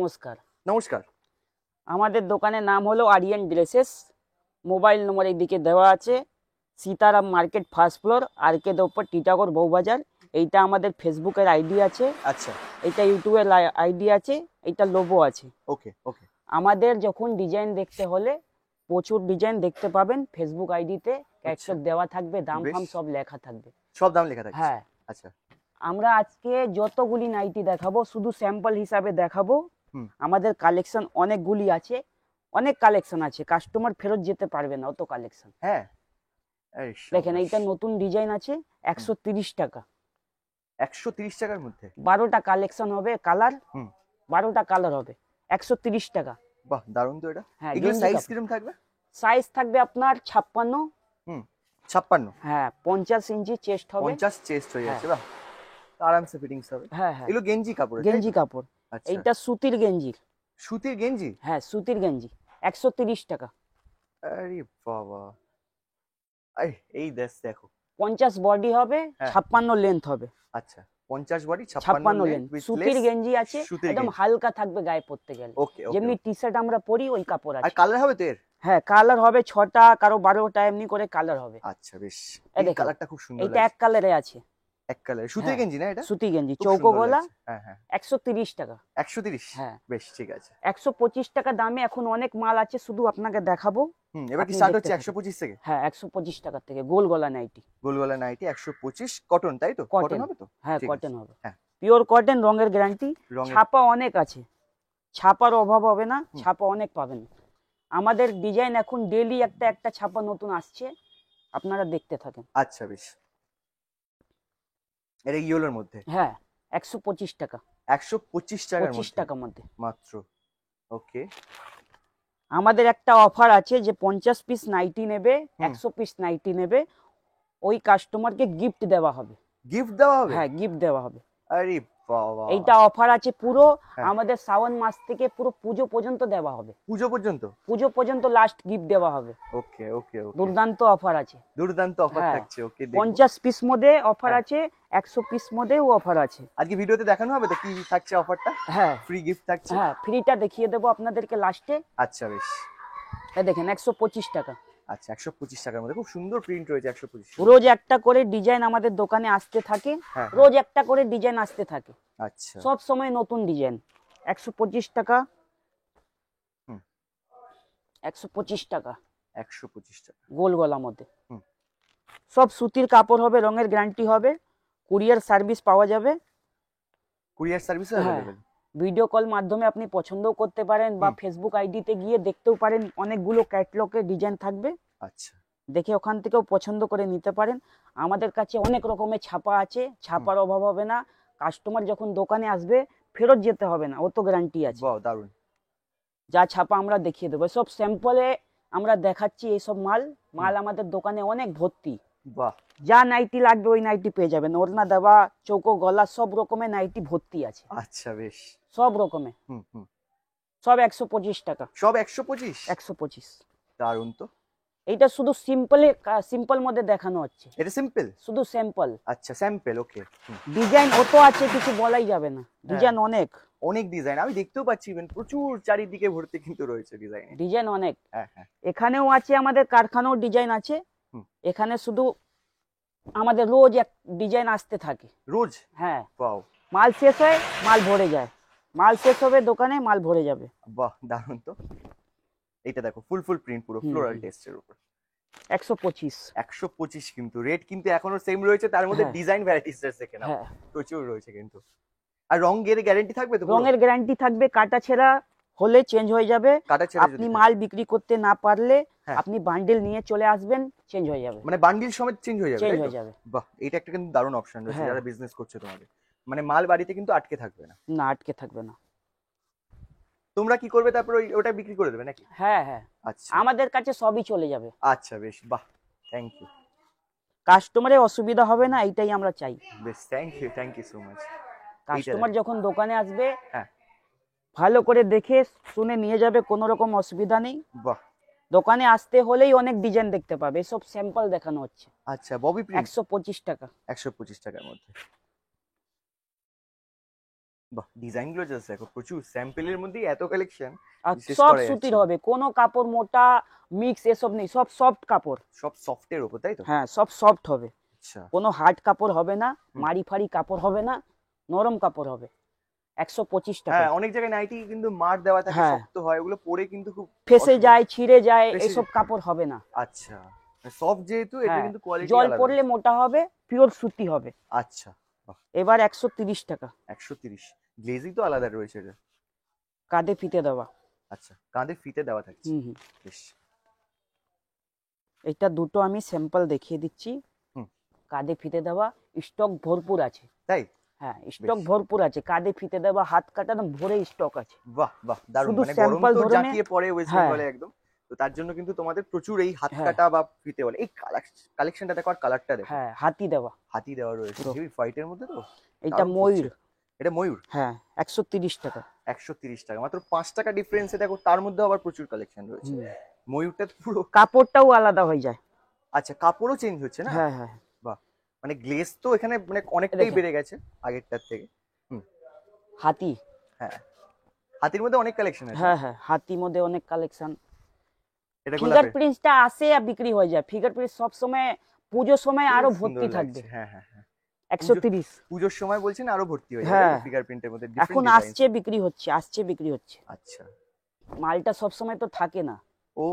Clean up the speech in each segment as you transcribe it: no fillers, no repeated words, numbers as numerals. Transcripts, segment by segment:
নমস্কার। নমস্কার। আমাদের দোকানের নাম হলো আরিয়ান ড্রেসেস। মোবাইল নম্বর এইদিকে দেওয়া আছে। সীতারাম মার্কেট ফার্স্ট ফ্লোর, আরকে দোপর, টিটাগড়, বউবাজার। এইটা আমাদের ফেসবুকের আইডি আছে। আচ্ছা, এইটা ইউটিউবের আইডি আছে। এইটা লোগো আছে। ওকে ওকে। আমাদের যখন ডিজাইন দেখতে হলে প্রচুর ডিজাইন দেখতে পাবেন ফেসবুক আইডিতে। ক্যাটলগ দেওয়া থাকবে, দাম ফাম সব লেখা থাকবে। সব দাম লেখা থাকবে? হ্যাঁ। আচ্ছা, আমরা আজকে যতগুলি নাইটি দেখাবো শুধু স্যাম্পল হিসাবে দেখাবো। আমাদের কালেকশন অনেকগুলি আছে, অনেক কালেকশন আছে, কাস্টমার ফেরত যেতে পারবে না অত কালেকশন। হ্যাঁ, দেখেন এইটা নতুন ডিজাইন আছে, 130 টাকা। 130 টাকার মধ্যে 12টা কালেকশন হবে, কালার 12টা কালার হবে, 130 টাকা। বাহ, দারুণ তো এটা। হ্যাঁ, এগুলো সাইজ কিরকম থাকবে? সাইজ থাকবে আপনার 56। 56? হ্যাঁ, 50 ইঞ্চি চেস্ট হবে। 50 চেস্ট হয়ে যাচ্ছে, বাহ, আরামসে ফিটিংস হবে। হ্যাঁ হ্যাঁ, এগুলো গেঞ্জি কাপড়? গেঞ্জি কাপড়। আচ্ছা, এইটা সুতির গেঞ্জি। সুতির গেঞ্জি? হ্যাঁ, সুতির গেঞ্জি, 130 টাকা। আরে বাবা, এই দেখো 50 বডি হবে, 56 লেন্থ হবে। আচ্ছা, 50 বডি, 56 লেন্থ। সুতির গেঞ্জি আছে, একদম হালকা থাকবে গায়ে পরতে গেলে। যেমনি টি শার্ট আমরা পরি ওই কাপড় আছে। আর কালার হবে তো এর? হ্যাঁ, কালার হবে 6টা, কারো 12টা, এমনি করে কালার হবে। আচ্ছা, বেশ। এই কালারটা খুব সুন্দর লাগছে। এটা এক কালারে আছে। এক কালার সুতির গেঞ্জি না এটা? সুতি গেঞ্জি, চৌকো গলা। হ্যাঁ হ্যাঁ, 130 টাকা। 130? হ্যাঁ, বেশ, ঠিক আছে। 125 টাকা দামে এখন অনেক মাল আছে, শুধু আপনাকে দেখাবো। এবার কি স্টার্ট হচ্ছে 125 থেকে? হ্যাঁ, 125 টাকা থেকে গোল গলা নাইটি। গোল গলা নাইটি 125, কটন, তাই তো? কটন হবে তো? হ্যাঁ, কটন হবে। হ্যাঁ, পিওর কটন, রঙের গ্যারান্টি। ছাপা অনেক আছে, ছাপার অভাব হবে না, ছাপা অনেক পাবেন। আমাদের ডিজাইন এখন ডেইলি একটা একটা ছাপা নতুন আসছে, আপনারা দেখতে থাকেন। আচ্ছা, বেশ। এটা ইয়েলোর মধ্যে? হ্যাঁ, 125 টাকা। 125 টাকার মধ্যে? 25 টাকার মধ্যে মাত্র। ওকে। আমাদের একটা অফার আছে, যে 50 পিস নাইটি নেবে, 100 পিস নাইটি নেবে, ওই কাস্টমারকে গিফট দেওয়া হবে। গিফট দেওয়া হবে? হ্যাঁ, গিফট দেওয়া হবে। আরে বাবা, এইটা অফার আছে পুরো আমাদের শ্রাবণ মাস থেকে পুরো পুজো পর্যন্ত দেওয়া হবে। পুজো পর্যন্ত? পুজো পর্যন্ত লাস্ট গিফট দেওয়া হবে। ওকে ওকে ওকে, দুর্দান্ত অফার আছে। দুর্দান্ত অফার থাকছে। ওকে, 50 পিস মধ্যে অফার আছে, 100 পিস মধ্যেও অফার আছে। আজকে ভিডিওতে দেখানো হবে তো কি থাকছে অফারটা? হ্যাঁ, ফ্রি গিফট থাকছে। হ্যাঁ, ফ্রিটা দেখিয়ে দেবো আপনাদেরকে লাস্টে। আচ্ছা, বেশ। এই দেখেন 125 টাকা। আচ্ছা, 125 টাকার মধ্যে খুব সুন্দর প্রিন্ট রয়েছে। 125। রোজ একটা করে ডিজাইন আমাদের দোকানে আসতে থাকে, রোজ একটা করে ডিজাইন আসতে থাকে। আচ্ছা, সব সময় নতুন ডিজাইন। 125 টাকা। 125 টাকা। 125 টাকা গোল গলার মধ্যে। সব সুতির কাপড় হবে, রঙের গ্যারান্টি হবে, কুরিয়ার সার্ভিস পাওয়া যাবে। Courier service available? Video call মাধ্যমে আপনি পছন্দও করতে পারেন, বা ফেসবুক আইডিতে গিয়ে দেখতেও পারেন, অনেকগুলো ক্যাটালগের ডিজাইন থাকবে। আচ্ছা, দেখে ওখান থেকেও পছন্দ করে নিতে পারেন। আমাদের কাছে অনেক রকমের ছাপা আছে, ছাপার অভাব হবে না। কাস্টমার যখন দোকানে আসবে ফেরত যেতে হবে না, অত গ্যারান্টি আছে। বাহ, দারুণ। যা ছাপা আমরা দেখিয়ে দেবো, সব স্যাম্পলে আমরা দেখাচ্ছি। এইসব মাল আমাদের দোকানে অনেক ভর্তি। বাহ, যা নাইটি লাগবে ওই নাইটি পেয়ে যাবেন। ওড়না দেওয়া, চৌকো গলা, সব রকমের নাইটি ভর্তি আছে। আচ্ছা, বেশ। সব রকমের। সব 125 টাকা। সব 125? 125। দারুণ তো। এইটা শুধু সিম্পল মধ্যে দেখানো হচ্ছে। এটা সিম্পল? শুধু স্যাম্পল। আচ্ছা, স্যাম্পল। ওকে। ডিজাইন অত আছে, কিছু বলাই যাবে না। ডিজাইন অনেক অনেক ডিজাইন আমি দেখতেও পাচ্ছি, ইভেন প্রচুর চারিদিকে ভর্তি কিন্তু রয়েছে ডিজাইন। ডিজাইন অনেক। হ্যাঁ হ্যাঁ, এখানেও আছে, আমাদের কারখানাও ডিজাইন আছে। এখানে শুধু আমাদের রোজ এক ডিজাইন আসতে থাকে রোজ? হ্যাঁ, ওয়াও। মাল শেষ হয়, মাল ভরে যায়। মাল শেষ হবে দোকানে, মাল ভরে যাবে। বাহ, দারুণ তো। এটা দেখো, ফুল প্রিন্ট, পুরো ফ্লোরাল টেস্টের উপর। 125। 125 কিন্তু রেট কিন্তু এখনো সেম রয়েছে, তার মধ্যে ডিজাইন ভ্যারাইটিস দেখে নাও, প্রচুর রয়েছে কিন্তু। আর রঙের গ্যারান্টি থাকবে তো? রঙের গ্যারান্টি থাকবে, কাটা ছেঁড়া হলে চেঞ্জ হয়ে যাবে। আপনি মাল বিক্রি করতে না পারলে আপনি বান্ডেল নিয়ে চলে আসবেন, চেঞ্জ হয়ে যাবে। মানে বান্ডিল সমেত চেঞ্জ হয়ে যাবে? চেঞ্জ হয়ে যাবে। বাহ, এটা একটা কিন্তু দারুণ অপশন রয়েছে যারা বিজনেস করছে তোমাদের। মানে মাল বাড়িতে কিন্তু আটকে থাকবে না। না, আটকে থাকবে না। তোমরা কি করবে তারপর ওটা বিক্রি করে দেবে নাকি? হ্যাঁ হ্যাঁ, আচ্ছা, আমাদের কাছে সবই চলে যাবে। আচ্ছা, বেশ, বাহ, থ্যাংক ইউ। কাস্টমারের অসুবিধা হবে না, এইটাই আমরা চাই। বেশ, thank you so much. Customer যখন দোকানে আসবে ভালো করে দেখে শুনে নিয়ে যাবে, কোনো রকম অসুবিধা নেই। বাহ, দোকানে আসতে হলেই অনেক ডিজাইন দেখতে পাবে, সব স্যাম্পল দেখানো হচ্ছে। আচ্ছা, ববি প্রিন্ট? 125 টাকা। 125 টাকার মধ্যে বাহ, ডিজাইন গুলো জাস্ট দেখো, প্রচুর স্যাম্পলের মধ্যে এত কালেকশন। আর শেষ সব করা যাচ্ছে সুতির না। হবে, কোনো কাপড় মোটা মিক্স এসব নেই, সব সফট কাপড়। সব সফটের উপর, তাই তো? হ্যাঁ, সব সফট হবে, আচ্ছা। কোনো হার্ড কাপড় হবে না, হুম। মারি ফাড়ি কাপড় হবে না, নরম কাপড় হবে। 125 টাকা। হ্যাঁ, অনেক জায়গায় নাইটি কিন্তু মার দেওয়া থাকে, হ্যাঁ, শক্ত হয়, ওগুলো পরে কিন্তু খুব ফেসে অসুবিধা। যায়, ছিঁড়ে যায়, ফেঁসে এসব কাপড় হবে না। আচ্ছা, সফট যেহেতু এটা হ্যাঁ, কিন্তু কোয়ালিটি জল আলাদা। পড়লে মোটা হবে, পিওর সুতি হবে। আচ্ছা, বাহ, এবার 130 টাকা। 130। গ্লেজিং তো আলাদা রয়েছে এটা। কাঁধে ফিতে দেওয়া। আচ্ছা, কাঁধে ফিতে দেওয়া থাকছে। হুম হুম। বেশ। এটা দুটো আমি স্যাম্পল দেখিয়ে দিচ্ছি। হুম। কাঁধে ফিতে দেওয়া, স্টক ভরপুর আছে। তাই? হ্যাঁ, স্টক বেশ। ভরপুর আছে, কাঁধে ফিতে দেওয়া, হাত কাটা ভরে স্টক আছে। বাহ বাহ, দারুণ। শুধু মানে গরম স্যাম্পল তো ধরে নে। জাঁকিয়ে পড়ে ওয়েস্ট হ্যাঁ বেঙ্গলে একদম। তো তার জন্য কিন্তু তোমাদের প্রচুর এই হাত হ্যাঁ কাটা বা ফিতে বলে এই কালেকশনটা দেখো, আর কালারটা দেখো, হ্যাঁ, হাতি দেওয়া। হাতি দেওয়া রয়েছে পুরো। হেভি ফাইটের মধ্যে তো। এটা দারুণ ময়ূর। ফুটছে। এটা ময়ূর। হ্যাঁ, 130 টাকা। 130 টাকা, মাত্র 5 টাকা ডিফারেন্সে দেখো, তার মধ্যে আবার প্রচুর কালেকশন রয়েছে। হুম। ময়ূরটা তো পুরো। কাপড়টাও আলাদা হয়ে যায়। আচ্ছা, কাপড়ও চেঞ্জ হচ্ছে না? হ্যাঁ হ্যাঁ। বাহ, মানে গ্লেজ তো এখানে মানে এ অনেকটাই দেখেন, বেড়ে গেছে আগেরটার থেকে। হুম। হাতি। হ্যাঁ, হাতির মধ্যে অনেক কালেকশন আছে। হ্যাঁ হ্যাঁ, হাতির মধ্যে অনেক কালেকশন। এটা ফিঙ্গার গোলাপের। প্রিন্টটা আসে আর বিক্রি হয়ে যায়। ফিঙ্গার প্রিন্ট সব সময়, পুজোর সময় খুব আরো সুন্দর ভর্তি থাকবে। লাগছে। হ্যাঁ হ্যাঁ হ্যাঁ। পুজো 130। পুজোর সময় বলছেন আরো ভর্তি হয়ে যাবে, হ্যাঁ, ফিঙ্গার প্রিন্টের মধ্যে ডিফারেন্ট এখন ডিজাইন। আসছে বিক্রি হচ্ছে, আসছে বিক্রি হচ্ছে। আচ্ছা। মালটা সব সময় তো থাকে না। ও,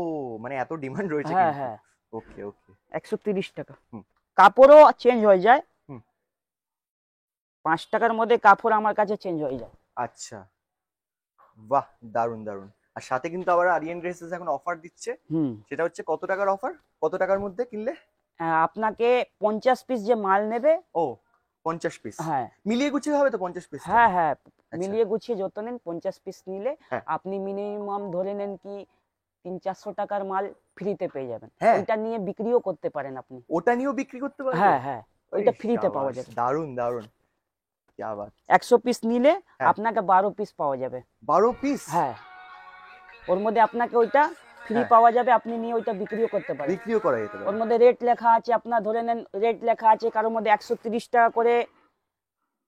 মানে এত ডিমান্ড রয়েছে হ্যাঁ কিন্তু। হ্যাঁ, ওকে ওকে। 130 টাকা। হুম কাপড়ও চেঞ্জ হয়ে যায়। হুম। 5 টাকার মধ্যে কাপড় আমার কাছে চেঞ্জ হয়ে যায়। আচ্ছা, বাহ, দারুন দারুন। আর সাথে কিন্তু আবার আরিয়ান ড্রেসেস এখন অফার দিচ্ছে। হুম। সেটা হচ্ছে কত টাকার অফার? কত টাকার মধ্যে কিনলে? আপনাকে 50 পিস যে মাল নেবে। ও, 50 পিস হ্যাঁ মিলিয়ে গুছিয়ে হবে তো 50 পিস? হ্যাঁ হ্যাঁ, আচ্ছা। মিলিয়ে গুছিয়ে যত নেন 50 পিস নিলে হ্যাঁ আপনি মিনিমাম ধরে নেন কি 300-400 টাকার মাল ফ্রিতে পেয়ে যাবেন। হ্যাঁ। ওইটা নিয়ে বিক্রিও করতে পারেন আপনি। ওটা নিয়েও বিক্রি করতে পারবে? হ্যাঁ হ্যাঁ, ওইটা ফ্রিতে পাওয়া যাবে। দারুন দারুন, কি বাত। 100 পিস নিলে হ্যাঁ। আপনাকে 12 পিস পাওয়া যাবে। 12 পিস? হ্যাঁ, ওর মধ্যে আপনাকে ওইটা ফ্রি হ্যাঁ। পাওয়া যাবে, আপনি নিয়ে ওইটা বিক্রিও করতে পারেন। বিক্রিও করা যেতে ওর পারে? মধ্যে রেট লেখা আছে, আপনার ধরে নেন রেট লেখা আছে, কারোর মধ্যে 130 টাকা করে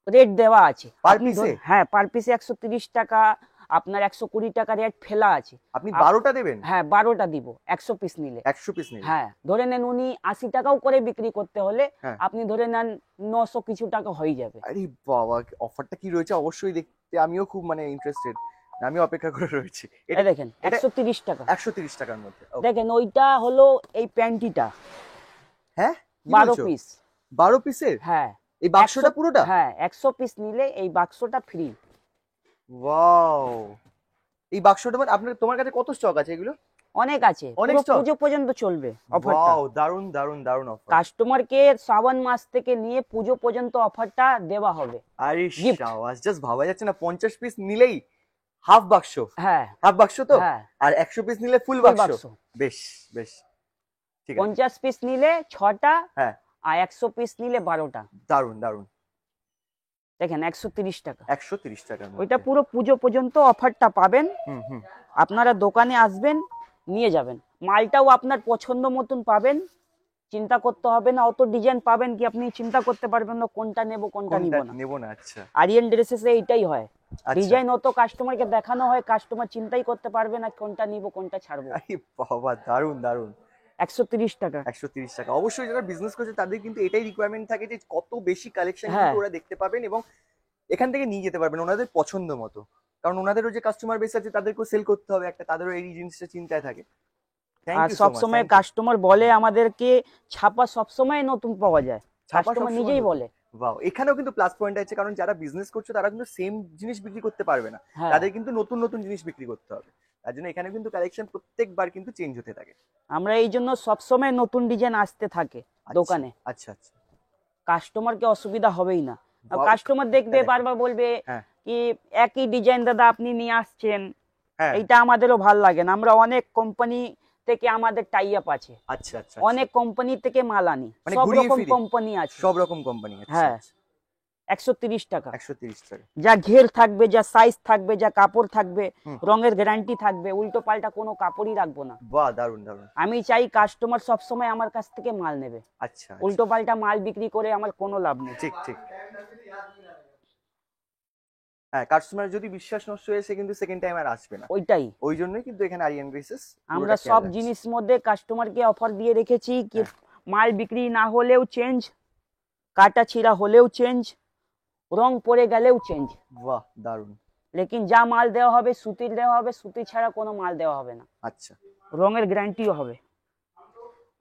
রেট দেওয়া আছে। পার আপনি পিসে? হ্যাঁ, পার পিসে 130 টাকা, আপনার 120 টাকা রেট ফেলা আছে। আপনি 12টা দেবেন? হ্যাঁ, 12টা দিব 100 পিস নিলে। 100 পিস নিলে? হ্যাঁ, ধরে নেন উনি 80 টাকাও করে বিক্রি করতে হলে হ্যাঁ। আপনি ধরে নেন 900 কিছু টাকা হয়ে যাবে। আরে বাবা, অফারটা কি রয়েছে অবশ্যই দেখতে আমিও খুব মানে ইন্টারেস্টেড। আমি অপেক্ষা করে রয়েছি। এই দেখেন, 130 টাকা। 130 টাকার মধ্যে? Okay. দেখেন, ওইটা হলো এই প্যান্টিটা। হ্যাঁ, কি 12 বলছো? পিস। 12 পিসের? হ্যাঁ, এই বাক্সটা 100 পুরোটা? হ্যাঁ, 100 পিস নিলে এই বাক্সটা ফ্রি। ওয়াও, এই বাক্সটা মানে আপনার, তোমার কাছে কত স্টক আছে এগুলো? অনেক আছে, অনেক পুরো stock? পুজো পর্যন্ত চলবে অফারটা। ওয়াও, দারুন দারুন দারুন অফার। কাস্টমারকে শ্রাবণ মাস থেকে নিয়ে পুজো পর্যন্ত অফারটা দেওয়া হবে। আরে Gift। শাবাশ, জাস্ট ভাবা যাচ্ছে না 50 পিস নিলেই হাফ বাক্স। হ্যাঁ হাফ বাক্স তো? হ্যাঁ, আর 100 পিস নিলে ফুল full বাক্স। বাক্স। বেশ বেশ, ঠিক আছে। 50 পিস নিলে 6টা, হ্যাঁ, আর 100 পিস নিলে 12টা। দারুন দারুন। দেখেন, 130 টাকা। 130 টাকার ওইটা মধ্যে। পুরো পুজো পর্যন্ত অফারটা পাবেন। হুম হুম। আপনারা দোকানে আসবেন, নিয়ে যাবেন, মালটাও আপনার পছন্দ মতন পাবেন। চিন্তা করতে হবে না, অত ডিজাইন পাবেন কি আপনি চিন্তা করতে পারবেন না কোনটা নেব কোনটা নিব কোনটা না। নেব না? আচ্ছা আরিয়ান ড্রেসেসে এইটাই হয়, আচ্ছা। ডিজাইন অত কাস্টমারকে দেখানো হয়, কাস্টমার চিন্তাই করতে পারবে না কোনটা নিব কোনটা ছাড়বো। আরে বাবা, দারুন দারুন। 130 টাকা। 130 টাকা। অবশ্যই যারা বিজনেস করছে তাদের কিন্তু এটাই রিকোয়ারমেন্ট থাকে যে কত বেশি কালেকশন হ্যাঁ। কিন্তু ওরা দেখতে পাবেন এবং এখান থেকে নিয়ে যেতে পারবেন ওনাদের পছন্দ মতো। কারণ ওনাদেরও যে কাস্টমার বেস আছে তাদেরকেও সেল করতে হবে একটা, তাদেরও এই জিনিসটা চিন্তায় থাকে। থ্যাংক আর ইউ সো সব মাচ। সময় কাস্টমার বলে আমাদেরকে ছাপা সব সময় নতুন পাওয়া যায়, কাস্টমার নিজেই বলে। বাহ, এখানেও কিন্তু প্লাস পয়েন্ট আছে, কারণ যারা বিজনেস করছে তারা কিন্তু সেম জিনিস বিক্রি করতে পারবে না, হ্যাঁ, তাদের কিন্তু নতুন নতুন জিনিস বিক্রি করতে হবে। তার জন্য এখানে কিন্তু কালেকশন প্রত্যেকবার কিন্তু চেঞ্জ হতে থাকে। আমরা এই জন্য সবসময় নতুন ডিজাইন আসতে থাকে আচ্ছা, দোকানে, আচ্ছা আচ্ছা। কাস্টমারকে অসুবিধা হবেই না। বাহ, কাস্টমার দেখবে দেখো। বারবার বলবে হ্যাঁ কি একই ডিজাইন দাদা আপনি নিয়ে আসছেন, হ্যাঁ। এইটা আমাদেরও ভাল লাগে না। আমরা অনেক কোম্পানি থেকে আমাদের টাই আপ আছে, আচ্ছা আচ্ছা। অনেক কোম্পানি থেকে মাল আনি, মানে সব ঘুরিয়ে রকম ফিরিয়ে? কোম্পানি আছে। সব রকম কোম্পানি আছে? হ্যাঁ, 130 টাকা। 130 টাকা। যা ঘের থাকবে, যা সাইজ থাকবে, যা কাপড় থাকবে, হুম। রঙের গ্যারান্টি থাকবে, উল্টো পাল্টা কোনো কাপড়ই রাখবো না। বাহ, দারুন দারুন। আমি চাই কাস্টমার সবসময় আমার কাছ থেকে মাল নেবে, আচ্ছা আচ্ছা। উল্টো পাল্টা মাল বিক্রি করে আমার কোনো লাভ নেই। ঠিক ঠিক। হ্যাঁ, কাস্টমার যদি বিশ্বাস নষ্ট হয়ে সে কিন্তু সেকেন্ড টাইম আর আসবে না। ওইটাই ওই জন্যই কিন্তু এখানে আরিয়ান ড্রেসেস আমরা সব জিনিস মধ্যে কাস্টমারকে অফার দিয়ে রেখেছি কি হ্যাঁ। মাল বিক্রি না হলেও চেঞ্জ, কাটা ছিঁড়া হলেও চেঞ্জ, রং পড়ে গেলেও চেঞ্জ, বাহ, দারুণ। লেকিন যা মাল দেওয়া হবে সুতির দেওয়া হবে, সুতি ছাড়া কোনো মাল দেওয়া হবে না, আচ্ছা, রঙের গ্যারান্টিও হবে।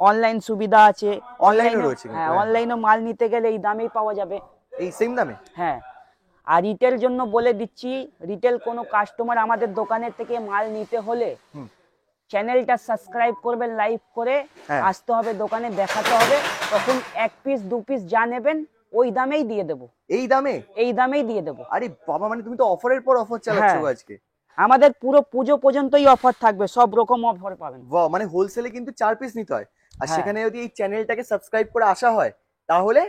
অনলাইন সুবিধা আছে, অনলাইনও রয়েছে কিন্তু, হ্যাঁ হ্যাঁ। অনলাইনে মাল নিতে গেলে এই দামেই পাওয়া যাবে। এই সেম দামে? হ্যাঁ, আর রিটেল জন্য বলে দিচ্ছি, রিটেল কোনো কাস্টমার আমাদের দোকানের থেকে মাল নিতে হলে হুম। চ্যানেলটা সাবস্ক্রাইব করবেন, লাইভ করে হ্যাঁ। আসতে হবে দোকানে, দেখাতে হবে, তখন 1 পিস 2 পিস যা নেবেন ওই দামেই দিয়ে দেবো, এই দামে? এই দামেই দিয়ে দেবো। আরে বাবা, মানে তুমি তো অফারের পর অফার চালাচ্ছো হ্যাঁ। আজকে। আমাদের পুরো পুজো পর্যন্তই অফার থাকবে, সব রকম অফার পাবেন। বাহ, মানে হোলসেলে কিন্তু 4 পিস নিতে হয়, আর হ্যাঁ। সেখানে যদি এই চ্যানেলটাকে সাবস্ক্রাইব করে আসা হয় তাহলে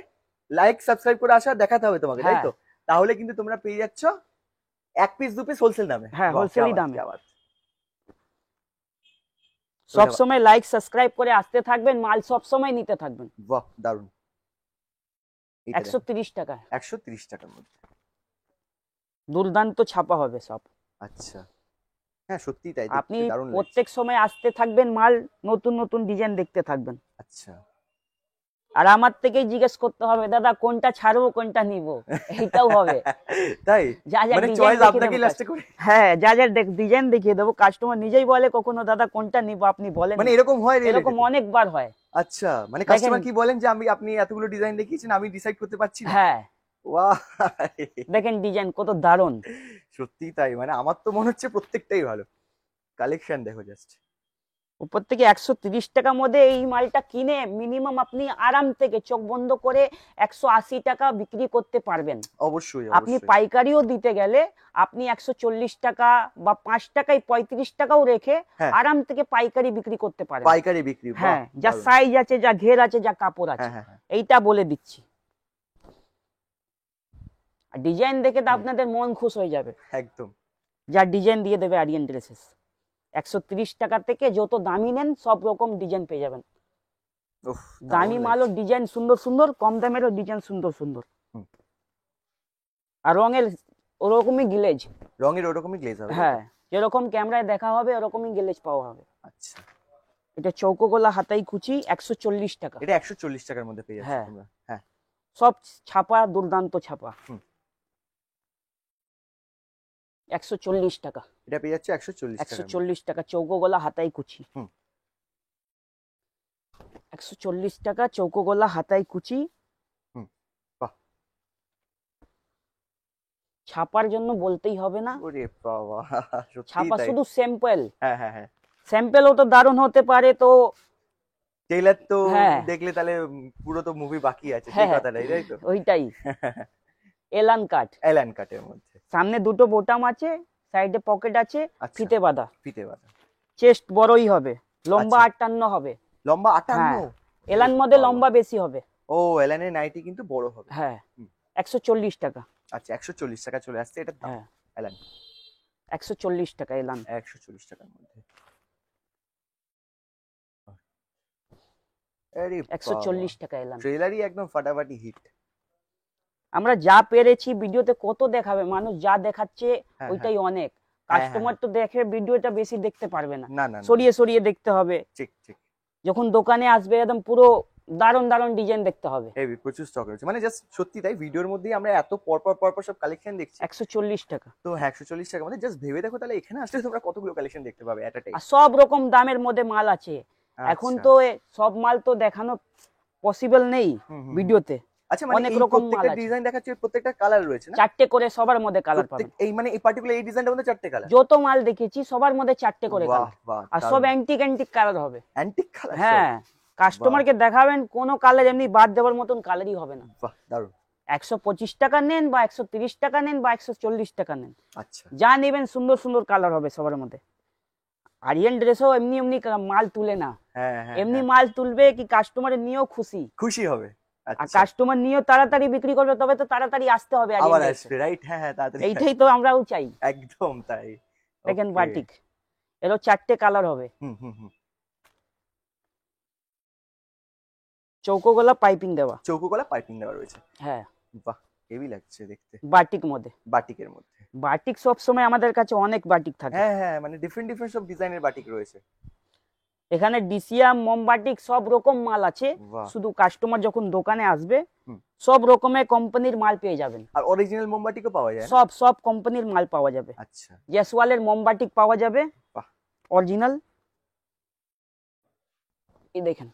লাইক সাবস্ক্রাইব করে আসা দেখাতে হবে তোমাকে, তাই তো? তাহলে কিন্তু তোমরা পেয়ে যাচ্ছ 1 পিস 2 পিস হোলসেল দামে। হ্যাঁ, বাহ, হোলসেলই क्या बात, দামে। क्या बात। সব সময় লাইক সাবস্ক্রাইব করে আসতে থাকবেন, মাল সব সময় নিতে থাকবেন। বাহ, দারুণ। 130 টাকা 130 টাকার মধ্যে। দুর্দান্ত ছাপা হবে সব। আচ্ছা, হ্যাঁ সত্যিই তাই, আপনি দেখতে দারুণ লাগছে। প্রত্যেক সময় আসতে থাকবেন, মাল নতুন নতুন ডিজাইন দেখতে থাকবেন। আচ্ছা। আর আমার থেকেই জিজ্ঞেস করতে হবে দাদা কোনটা ছাড়বো কোনটা নিব, এইটাও হবে। তাই? যা যা মানে ডিজাইন চয়েস দেখিয়ে আপনাকেই দেবো, লাস্টে করে? হ্যাঁ যা যা ডিজাইন দেখিয়ে দেবো, কাস্টমার নিজেই বলে কখনো দাদা কোনটা নিব আপনি বলেন। মানে এরকম হয় রিয়েলি? এরকম অনেকবার হয়। আচ্ছা, মানে কাস্টমার কি বলেন যে আপনি এতগুলো ডিজাইন দেখিয়েছেন আমি ডিসাইড করতে পারছি না? হ্যাঁ, বাহ, দেখেন ডিজাইন কত দারুণ। সত্যি তাই, মানে আমার তো মনে হচ্ছে প্রত্যেকটাই ভালো। কালেকশন দেখো জাস্ট। উপর থেকে 130 টাকার মধ্যে এই মালটা কিনে মিনিমাম আপনি আরাম থেকে চোখ বন্ধ করে 180 টাকা বিক্রি করতে পারবেন। অবশ্যই, আপনি অবশ্যই। পাইকারিও দিতে গেলে আপনি 140 টাকা বা 5 টাকায় 35 টাকাও রেখে হ্যাঁ। আরাম থেকে পাইকারি বিক্রি করতে পারবেন। পাইকারি বিক্রি, বাহ, হ্যাঁ, যা দারুণ। সাইজ আছে, যা ঘের আছে, যা কাপড় আছে, হ্যাঁ, হ্যাঁ, হ্যাঁ। এইটা বলে দিচ্ছি। আর ডিজাইন দেখে তো আপনাদের মন খুশ হয়ে যাবে, একদম। যা ডিজাইন দিয়ে দেবে আরিয়ান ড্রেসেস। 130 টাকা থেকে যত দামি নেন সব রকম ডিজাইন পেয়ে যাবেন। উফ, দামি মালও ডিজাইন সুন্দর সুন্দর, কম দামেরও ডিজাইন সুন্দর সুন্দর। হুম। আর রঙের ওরকমই গ্লেজ। রঙের ওরকমই গ্লেজ হবে? হ্যাঁ, যেরকম ক্যামেরায় দেখা হবে ওরকমই গ্লেজ পাওয়া হবে। আচ্ছা। এটা চৌকো গলা হাতাই কুচি, 140 টাকা। এটা 140 টাকার মধ্যে পেয়ে যাচ্ছ হ্যাঁ। তোমরা। হ্যাঁ। সব ছাপা, দুর্দান্ত ছাপা। হুম। 140 টাকা। এটা পেয়ে যাচ্ছে 140 টাকা। 140 টাকা চৌকো গলা হাতাই কুচি। হুম। 140 টাকা চৌকো গলা হাতাই কুচি। হুম, বাহ। ছাপার জন্য বলতেই হবে না, ওরে বাবা, সত্যি ছাপা তাই। শুধু স্যাম্পল। হ্যাঁ, হ্যাঁ, হ্যাঁ। স্যাম্পলও তো দারুণ হতে পারে, তো ট্রেলার তো হ্যাঁ। দেখলে তাহলে পুরো তো মুভি বাকি আছে, সেই হ্যাঁ, কথাটাই, তাই তো? ওইটাই। এলান কাট, এলান কাটের মধ্যে। সামনে দুটো বোতাম আছে, সাইডে পকেট আছে, আচ্ছা। ফিতে বাঁধা। ফিতে বাঁধা। চেস্ট বড়ই হবে, লম্বা আচ্ছা। 58 হবে। লম্বা 58? হ্যাঁ, এলান মধ্যে লম্বা বেশি হবে। ও, এলানের নাইটি কিন্তু বড় হবে। হ্যাঁ। হুম। 140 টাকা। আচ্ছা, 140 টাকা চলে আসছে এটার দাম। হ্যাঁ, এলান 140 টাকা এলান। 140 টাকার মধ্যে। আরে 140 টাকা এলান। ট্রেলারই একদম ফাটাফাটি হিট। আমরা যা পেরেছি ভিডিওতে কত দেখাবে মানুষ, যা দেখাচ্ছে হ্যাঁ, ওইটাই অনেক। হ্যাঁ, কাস্টমার তো দেখে ভিডিওটা বেশি দেখতে পারবে না, না, না, না। সরিয়ে সরিয়ে দেখতে হবে। ঠিক, ঠিক। যখন দোকানে আসবে একদম পুরো দারুণ দারুণ ডিজাইন দেখতে হবে। হেভি, প্রচুর স্টক রয়েছে, মানে জাস্ট সত্যি তাই, ভিডিওর মধ্যেই আমরা এত পরপর সব কালেকশন দেখছি। 140 টাকা। তো 140 টাকার মধ্যে জাস্ট ভেবে দেখো তাহলে এখানে আসলে তোমরা কতগুলো কালেকশন দেখতে পাবে এট আ টাইম। আর সব রকম দামের মধ্যে মাল আছে। এখন আচ্ছা। তো সব মাল তো দেখানো পসিবল নেই ভিডিওতে। আচ্ছা, মানে অনেক এই রকম মাল প্রত্যেকটা আছে। ডিজাইন দেখাচ্ছে, প্রত্যেকটা কালার রয়েছে না? 4টে করে সবার মধ্যে কালার পাবেন। এই মানে এই পার্টিকুলার এই ডিজাইনটার মধ্যে 4টে কালার? যত মাল দেখেছি সবার মধ্যে 4টে করে বাহ, কালার। বাহ, আর সব অ্যান্টিক অ্যান্টিক কালার হবে। Antique colour? হ্যাঁ, কাস্টমারকে দেখাবেন কোনো কালার এমনি বাদ দেওয়ার মতন কালারই হবে না। বাহ, দারুণ। 125 টাকা নেন বা 130 টাকা নেন বা 140 টাকা নেন, আচ্ছা। যা নেবেন সুন্দর সুন্দর কালার হবে সবার মধ্যে। আরিয়ান ড্রেসও এমনি এমনি মাল তুলে না, হ্যাঁ, হ্যাঁ, এমনি মাল তুলবে কি কাস্টমারের নিয়েও খুশি, খুশি হবে। আর আচ্ছা, কাস্টমার নিয়েও তাড়াতাড়ি বিক্রি করবে, তবে তো তাড়াতাড়ি আসতে হবে আবার আরিয়ান ড্রেসে। আসবে, রাইট? হ্যাঁ, হ্যাঁ, তাড়াতাড়ি। এইটাই তো আমরাও চাই। একদম তাই। দেখেন Okay. বাটিক, এরও 4টে কালার হবে। হুম, হুম, হুম। চৌকো গলা পাইপিং দেওয়া। চৌকো গলা পাইপিং দেওয়া রয়েছে। হ্যাঁ, বাহ, হেভি লাগছে দেখতে, বাটিক মধ্যে। বাটিকের মধ্যে। বাটিক সবসময় আমাদের কাছে অনেক বাটিক থাকে। হ্যাঁ হ্যাঁ, মানে ডিফারেন্ট ডিফারেন্ট সব ডিজাইনের বাটিক রয়েছে। এখানে ডিসিয়াম, মোমবাটিক সব রকম মাল আছে। বাহ। শুধু কাস্টমার যখন দোকানে আসবে হুম। সব রকমের কোম্পানির মাল পেয়ে যাবেন। আর অরিজিনাল মোমবাটিকও পাওয়া যায় না? সব সব কোম্পানির মাল পাওয়া যাবে। আচ্ছা। জেসওয়ালের মোমবাটিক পাওয়া যাবে বাহ। অরিজিনাল। এই দেখেন